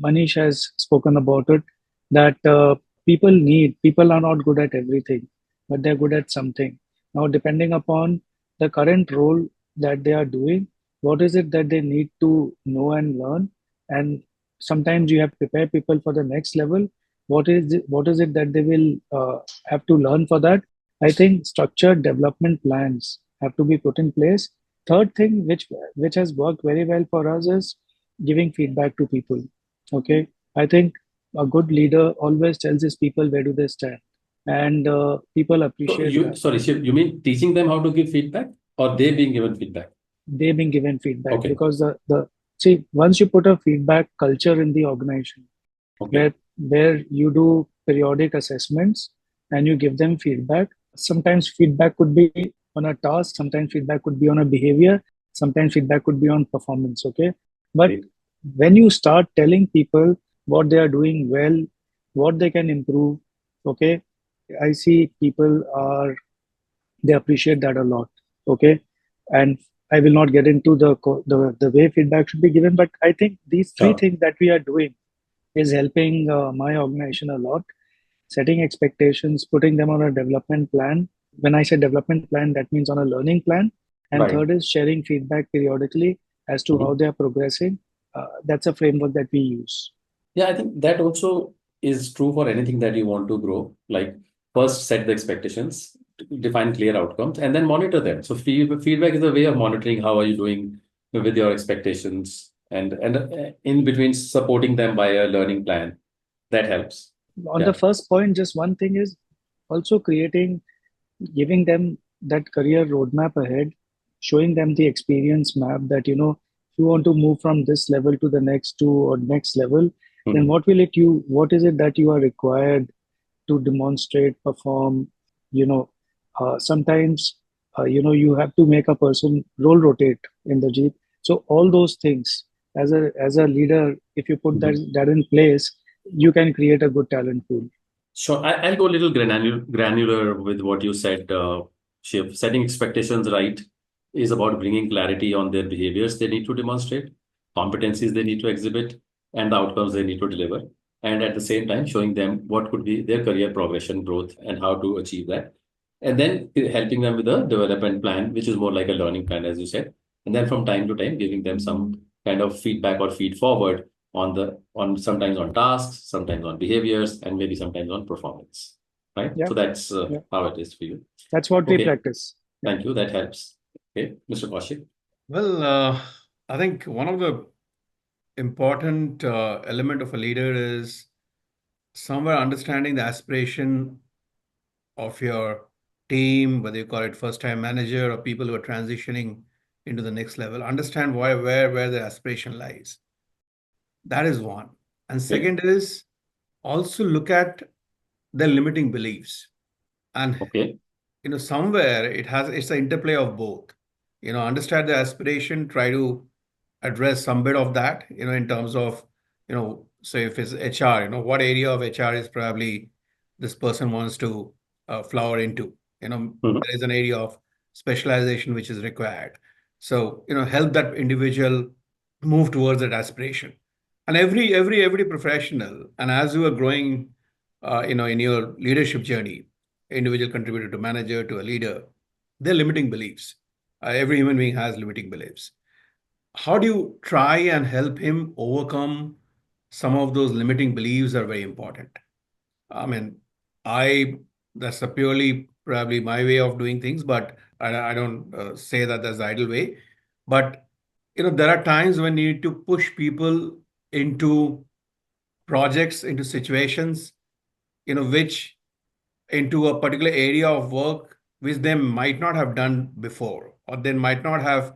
S4: Manish has spoken about it, that people are not good at everything, but they're good at something. Now, depending upon the current role that they are doing, what is it that they need to know and learn, and sometimes you have to prepare people for the next level. What is it that they will have to learn for that? I think structured development plans have to be put in place. Third thing, which has worked very well for us, is giving feedback to people. Okay, I think a good leader always tells his people where do they stand, and people
S2: So
S4: appreciate that.
S2: sorry, Shiv, you mean teaching them how to give feedback or they being given feedback?
S4: They've been given feedback
S2: Okay.
S4: because the see, once you put a feedback culture in the organization,
S2: Okay.
S4: where you do periodic assessments and you give them feedback. Sometimes feedback could be on a task, sometimes feedback could be on a behavior, sometimes feedback could be on performance. Okay, but
S2: Great.
S4: when you start telling people what they are doing well, what they can improve, okay, I see people are they appreciate that a lot. Okay, and I will not get into the way feedback should be given, but I think these three
S2: Sure.
S4: things that we are doing is helping my organization a lot. Setting expectations, putting them on a development plan. When I say development plan, that means on a learning plan. And
S2: Right.
S4: third is sharing feedback periodically as to how they are progressing. That's a framework that we use.
S2: Yeah, I think that also is true for anything that you want to grow. Like first set the expectations, define clear outcomes, and then monitor them. So feedback is a way of monitoring how are you doing with your expectations, and in between supporting them by a learning plan. That helps.
S4: On the
S2: Yeah.
S4: first point, just one thing is also giving them that career roadmap ahead, showing them the experience map that, if you want to move from this level to the next two or next level, then what is it that you are required to demonstrate, perform, sometimes, you have to make a person role rotate in the Jeep. So all those things as a leader, if you put that in place, you can create a good talent pool.
S2: Sure. I'll go a little granular with what you said, Shiv. Setting expectations right is about bringing clarity on their behaviors they need to demonstrate, competencies they need to exhibit, and the outcomes they need to deliver. And at the same time, showing them what could be their career progression, growth, and how to achieve that. And then helping them with a development plan, which is more like a learning plan, as you said. And then from time to time, giving them some kind of feedback or feed forward on sometimes on tasks, sometimes on behaviors, and maybe sometimes on performance. Right.
S4: Yeah.
S2: So that's
S4: Yeah.
S2: how it is for you.
S4: That's what we
S2: Okay.
S4: practice.
S2: Thank you. That helps. Okay, Mr. Kaushik.
S3: Well, I think one of the important element of a leader is somewhere understanding the aspiration of your team, whether you call it first-time manager or people who are transitioning into the next level. Understand where the aspiration lies. That is one. And second is also look at the limiting beliefs. And
S2: Okay.
S3: somewhere it's an interplay of both. Understand the aspiration, try to address some bit of that, in terms of, so if it's HR, what area of HR is probably this person wants to flower into. There is an area of specialization which is required. So, help that individual move towards that aspiration. And every professional, and as you are growing, in your leadership journey, individual contributor to manager to a leader, they're limiting beliefs. Every human being has limiting beliefs. How do you try and help him overcome some of those limiting beliefs are very important. I mean, that's a purely probably my way of doing things, but I don't say that that's the ideal way. But, there are times when you need to push people into projects, into situations, which into a particular area of work which they might not have done before, or they might not have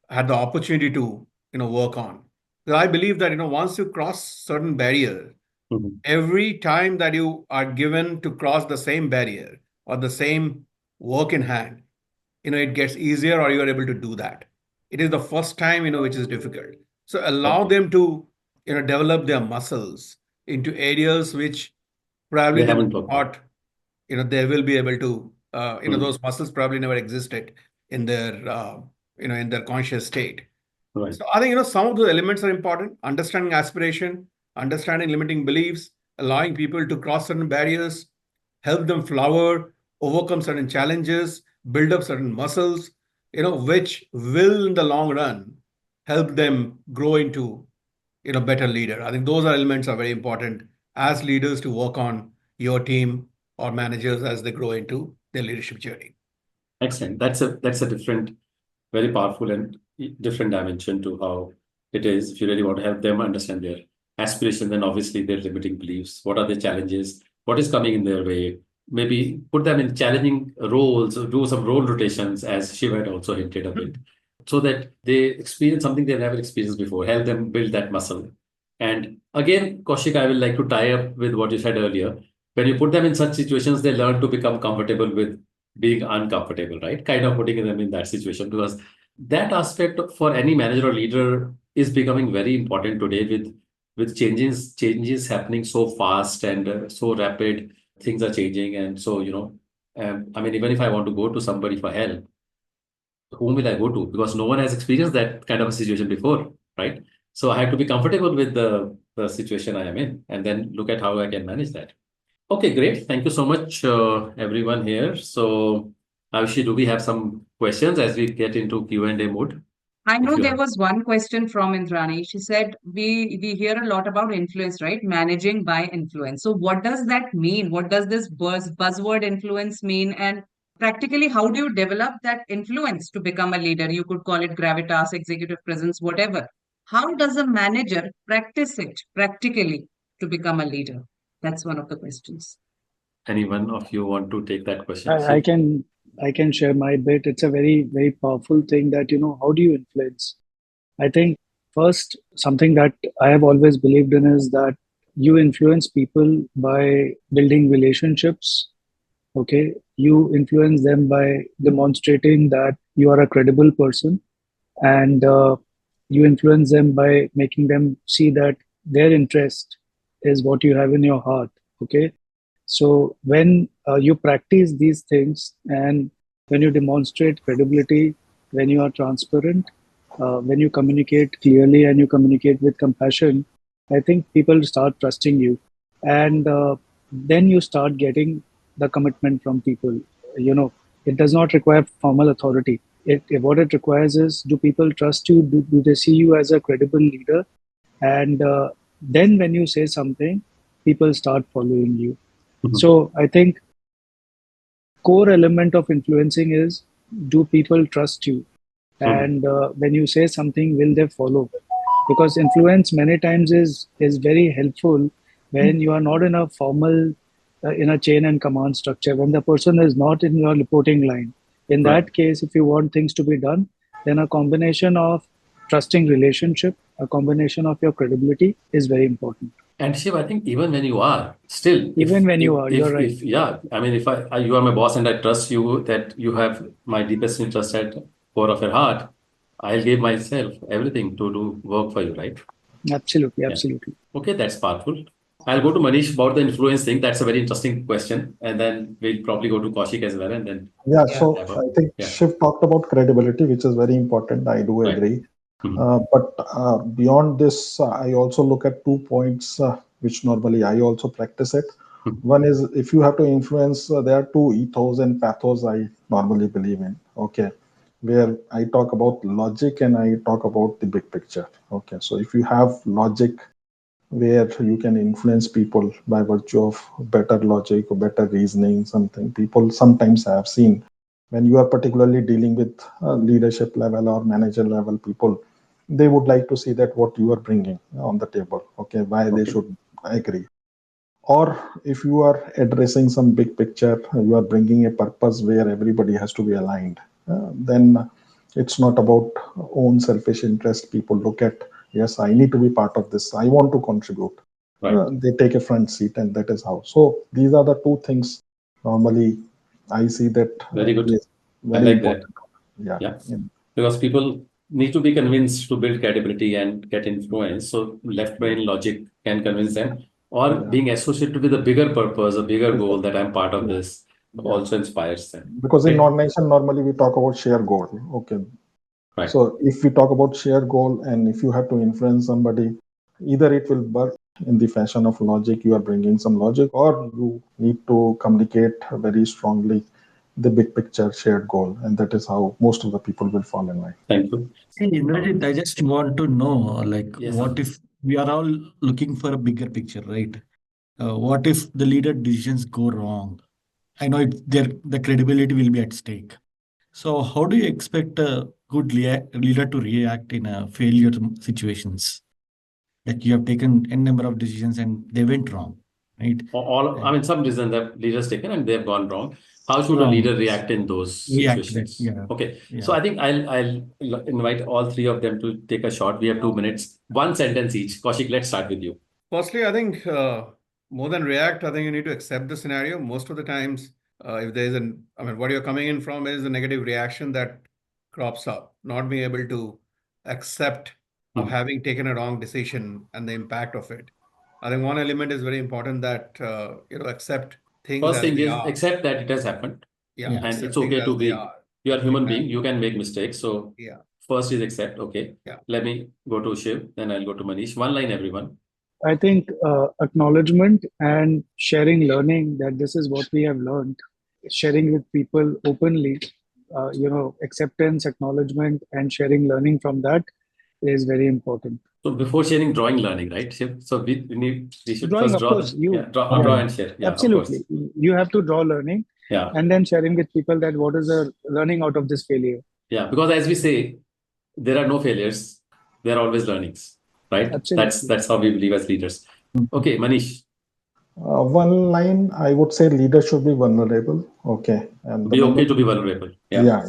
S3: had the opportunity to, work on. So I believe that, once you cross certain barriers, every time that you are given to cross the same barrier or the same work in hand, it gets easier or you are able to do that. It is the first time, which is difficult. So allow them to, develop their muscles into areas which probably
S2: They
S3: they
S2: haven't worked.
S3: thought, they will be able to, those muscles probably never existed in their, in their conscious state.
S2: Right.
S3: So I think, some of the elements are important. Understanding aspiration, understanding limiting beliefs, allowing people to cross certain barriers, help them flower, overcome certain challenges, build up certain muscles, which will in the long run help them grow into, better leader. I think those elements are very important as leaders to work on your team or managers as they grow into their leadership journey.
S2: Excellent. That's a different, very powerful and different dimension to how it is. If you really want to help them understand their aspirations and obviously their limiting beliefs, what are the challenges, what is coming in their way, maybe put them in challenging roles, or do some role rotations, as Shiv had also hinted a bit, so that they experience something they've never experienced before, help them build that muscle. And again, Kaushik, I will like to tie up with what you said earlier. When you put them in such situations, they learn to become comfortable with being uncomfortable, right? Kind of putting them in that situation, because that aspect for any manager or leader is becoming very important today with changes happening so fast and so rapid. Things are changing, and so I mean, even if I want to go to somebody for help, whom will I go to? Because no one has experienced that kind of a situation before, right? So I have to be comfortable with the situation I am in and then look at how I can manage that. Okay, great. Thank you so much, everyone here. So, Ayushi, do we have some questions as we get into Q&A mode?
S1: I
S2: If
S1: know
S2: you
S1: there
S2: have.
S1: was one question from Indrani. She said, we hear a lot about influence, right? Managing by influence. So what does that mean? What does this buzzword influence mean? And practically, how do you develop that influence to become a leader? You could call it gravitas, executive presence, whatever. How does a manager practice it practically to become a leader? That's one of the questions.
S2: Any one of you want to take that question?
S4: I
S2: Shiv?
S4: can I can share my bit. It's a very powerful thing that, how do you influence? I think first, something that I have always believed in is that you influence people by building relationships. Okay. You influence them by demonstrating that you are a credible person, and you influence them by making them see that their interest is what you have in your heart. Okay. So when you practice these things, and when you demonstrate credibility, when you are transparent, when you communicate clearly and you communicate with compassion, I think people start trusting you. And then you start getting the commitment from people. It does not require formal authority. What it requires is, do people trust you? Do they see you as a credible leader? And then when you say something, people start following you.
S2: Mhm.
S4: So I think core element of influencing is, do people trust you?
S2: Mhm.
S4: And when you say something, will they follow? Because influence many times is very helpful when you are not in a formal in a chain and command structure, when the person is not in your reporting line. In
S2: Right.
S4: that case, if you want things to be done, then a combination of trusting relationship, a combination of your credibility is very important.
S2: And Shiv, I think even when you are still,
S4: Even when you are, you're right.
S2: if yeah, I mean, if you are my boss and I trust you that you have my deepest interest at core of your heart, I'll give myself everything to do work for you, right?
S4: Absolutely,
S2: Yeah.
S4: absolutely.
S2: Okay, that's powerful. I'll go to Manish about the influence thing. That's a very interesting question. And then we'll probably go to Kaushik as well. And then
S5: Yeah,
S1: Yeah.
S5: so
S2: wrap up.
S5: I think
S2: Yeah,
S5: Shiv talked about credibility, which is very important. I do
S2: right.
S5: agree.
S2: Mhm.
S5: But beyond this, I also look at 2 points which normally I also practice it.
S2: Mhm.
S5: One is, if you have to influence, there are two ethos and pathos I normally believe in. Okay, where I talk about logic and I talk about the big picture. Okay, so if you have logic where you can influence people by virtue of better logic or better reasoning, something people sometimes have seen when you are particularly dealing with leadership level or manager level people, they would like to see that what you are bringing on the table, okay, why they
S2: Okay.
S5: should agree. Or if you are addressing some big picture, you are bringing a purpose where everybody has to be aligned, then it's not about own selfish interest. People look at, yes, I need to be part of this, I want to contribute.
S2: Right.
S5: They take a front seat, and that is how. So these are the two things normally I see that
S2: Very good.
S5: is
S2: I
S5: very
S2: like that.
S5: important. Yeah.
S2: Yeah.
S5: Yeah.
S2: Because people need to be convinced to build credibility and get influence. So left brain logic can convince them, or
S5: Yeah.
S2: being associated with a bigger purpose, a bigger goal that I'm part of
S5: Yeah.
S2: this
S5: Yeah.
S2: also inspires them.
S5: Because in
S2: Great.
S5: non-nation, normally we talk about share goal. Okay.
S2: Right.
S5: So if we talk about share goal, and if you have to influence somebody, either it will work in the fashion of logic, you are bringing some logic, or you need to communicate very strongly the big picture shared goal. And that is how most of the people will fall in line.
S2: Thank you.
S6: Hey, Inderjeet, I just want to know,
S2: Yes, sir.
S6: what if we are all looking for a bigger picture, right? What if the leader decisions go wrong? I know the credibility will be at stake. So, how do you expect a good leader to react in a failure situations? Like you have taken n number of decisions and they went wrong, right?
S2: I mean, some decisions that leaders taken and they've gone wrong. How should a
S6: Wrong.
S2: leader react in those
S6: React that.
S2: situations?
S6: Yeah.
S2: Okay, so
S6: Yeah.
S2: I think I'll invite all three of them to take a shot. We have 2 minutes, one sentence each. Kaushik, let's start with you.
S3: Firstly, I think more than react, I think you need to accept the scenario. Most of the times, if there is what you're coming in from is a negative reaction that crops up, not being able to accept of having taken a wrong decision and the impact of it. I think one element is very important, that accept things
S2: First
S3: as
S2: thing
S3: they
S2: is
S3: are.
S2: accept that it has happened,
S3: Yeah,
S6: Yeah.
S2: and it's
S3: accept things
S2: okay to
S3: as they
S2: be
S3: are.
S2: You are a human being. You can make mistakes. So
S3: Yeah.
S2: first is accept. Okay.
S3: Yeah.
S2: Let me go to Shiv. Then I'll go to Manish. One line, everyone.
S4: I think acknowledgement and sharing learning that this is what we have learned, sharing with people openly, acceptance, acknowledgement, and sharing learning from that is very important.
S2: So before sharing, drawing learning, right, Shiv? So we should
S4: Drawing,
S2: first
S4: of
S2: draw
S4: course,
S2: draw and share. Yeah,
S4: absolutely.
S2: of course.
S4: You have to draw learning
S2: Yeah.
S4: and then sharing with people that what is the learning out of this failure.
S2: Yeah. Because as we say, there are no failures. There are always learnings, right?
S4: Absolutely.
S2: That's how we believe as leaders. Okay, Manish.
S5: One line, I would say leaders should be vulnerable. Okay. And
S2: Be okay to be vulnerable.
S5: yeah.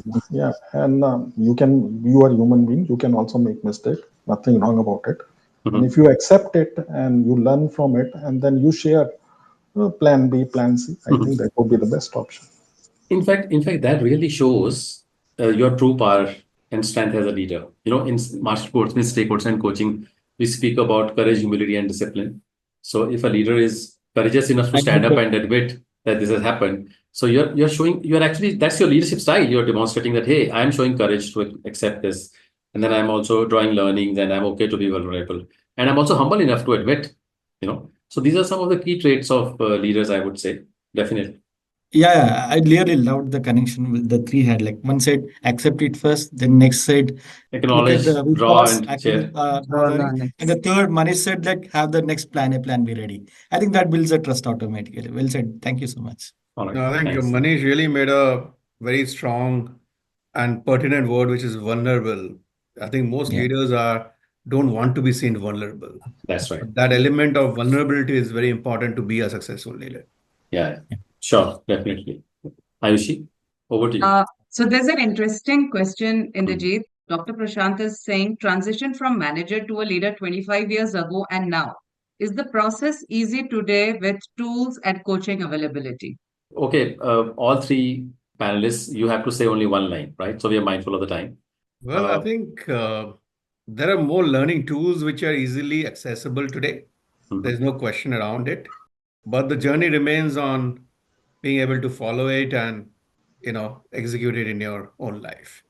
S5: And you are human being. You can also make mistake. Nothing wrong about it. And if you accept it and you learn from it, and then you share plan B, plan C, I think that would be the best option.
S2: In fact, that really shows your true power and strength as a leader. In master Goldsmith, Stakeholder, and coaching, we speak about courage, humility, and discipline. So if a leader is courageous enough to stand up and admit that this has happened, so you're showing, that's your leadership style. You're demonstrating that, hey, I'm showing courage to accept this. And then I'm also drawing learnings, and I'm okay to be vulnerable. And I'm also humble enough to admit, So these are some of the key traits of leaders, I would say. Definitely.
S6: Yeah, I really loved the connection with the three had. Like one said, accept it first. Then next said, look at
S2: Acknowledge,
S6: the root
S2: draw,
S6: cause,
S2: and share.
S6: draw learning. And the third, Manish said, like have the next plan A, plan B ready. I think that builds a trust automatically. Well said. Thank you so much.
S2: All right.
S3: No, I think
S2: Thanks.
S3: Manish really made a very strong and pertinent word, which is vulnerable. I think most leaders don't want to be seen vulnerable.
S2: That's right.
S3: But that element of vulnerability is very important to be a successful leader.
S2: Yeah. Sure, definitely. Ayushi, over to you.
S1: So there's an interesting question in the Inderjeet. Dr. Prashant is saying transition from manager to a leader 25 years ago and now. Is the process easy today with tools and coaching availability?
S2: Okay, all three panelists, you have to say only one line, right? So we are mindful of the time.
S3: Well, I think there are more learning tools which are easily accessible today. There's no question around it. But the journey remains on being able to follow it and, execute it in your own life.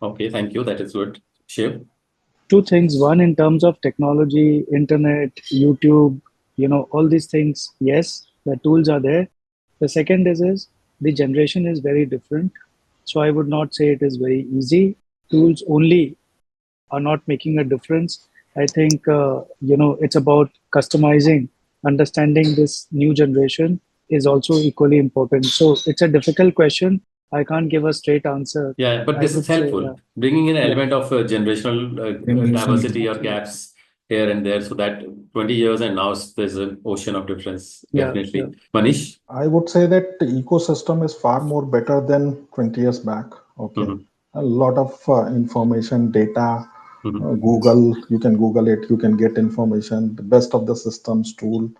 S2: Okay, thank you. That is good. Shiv?
S4: Two things. One, in terms of technology, internet, YouTube, all these things, yes, the tools are there. The second is the generation is very different. So I would not say it is very easy. Tools only are not making a difference. I think, it's about customizing, understanding this new generation is also equally important. So it's a difficult question. I can't give a straight answer.
S2: Yeah, but this is helpful. Bringing in an element of generational diversity or gaps here and there, so that 20 years and now there's an ocean of difference, definitely. Manish?
S5: I would say that the ecosystem is far more better than 20 years back. Okay. A lot of information, data, Google, you can Google it, you can get information, the best of the systems, tool.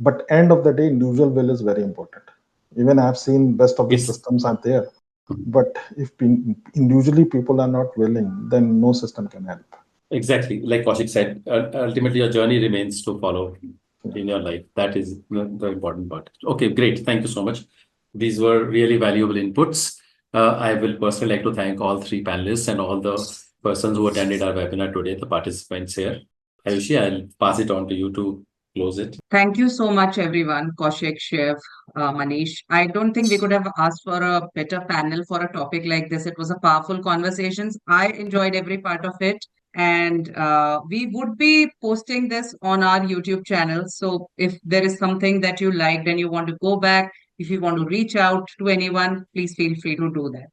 S5: But end of the day, individual will is very important. Even I've seen best of the systems are there. But if individually people are not willing, then no system can help.
S2: Exactly. Like Kaushik said, ultimately your journey remains to follow in your life. That is the important part. Okay, great. Thank you so much. These were really valuable inputs. I will personally like to thank all three panelists and all the persons who attended our webinar today, the participants here. Ayushi, I'll pass it on to you to close it.
S1: Thank you so much, everyone. Kaushik, Shiv, Manish. I don't think we could have asked for a better panel for a topic like this. It was a powerful conversation. I enjoyed every part of it. And we would be posting this on our YouTube channel. So if there is something that you liked and you want to go back, if you want to reach out to anyone, please feel free to do that.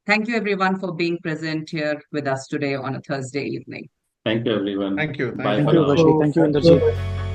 S1: Thank you, everyone, for being present here with us today on a Thursday evening.
S2: Thank you, everyone.
S3: Thank you.
S2: Bye
S4: Thank
S2: for
S4: you,
S2: now.
S4: Vashi. Thank you, Inderjeet.